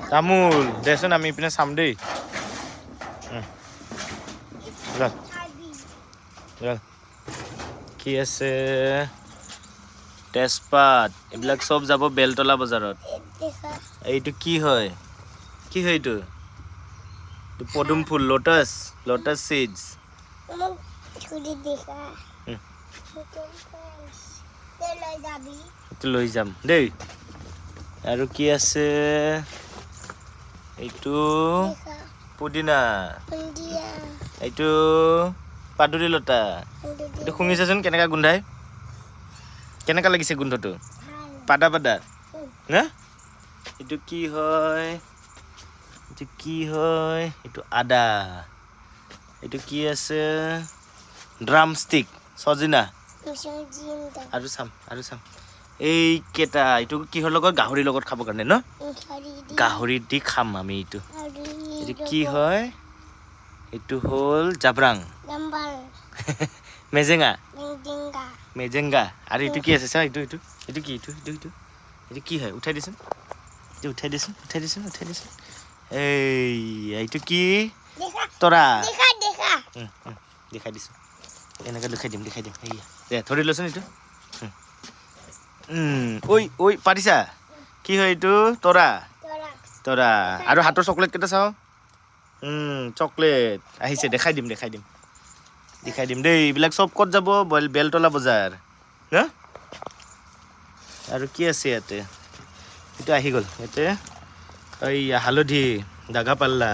তামোল দেচোন আমি ইপিনে চাম দেই কি আছে তেজপাত এইবিলাক চব যাব বেলতলা বজাৰত এইটো কি হয় এইটো পদুম ফুল লোটাস সিডস লৈ যাম দেই আৰু কি আছে এইটো পুদিনা এইটো পাদুৰি লতা এইটো শুঙিছাচোন কেনেকা গোন্ধাই কেনেকা লাগিছে গোন্ধটো পাদা পাদা না এইটো কি হয় এইটো আদা এইটো কি আছে ড্ৰাম ষ্টিক সজিনা আৰু চাম এই কেটা এইটো কিহৰ লগত গাহৰিৰ লগত খাব কাৰণে ন গাহৰি দি খাম আমি এইটো কি হয় এইটো হ'ল জাবৰাং মেজেঙ্গা আৰু এইটো কি আছে চা এইটো কি হয় উঠাই দিছোন এইটো কি তৰা দেখাই দিছো এনেকৈ দেখাই দিম এইয়া দে ধৰি লৈছোন এইটো ঐ পাৰিছা কি হয় এইটো তৰা আৰু হাতৰ চকলেট কেইটা চাওঁ চকলেট আহিছে দেখাই দিম দেই এইবিলাক চব ক'ত যাব বেলতলা বজাৰ হা আৰু কি আছে ইয়াতে এইটো আহি গ'ল ইয়াতে এইয়া হালধি দাগা পাল্লা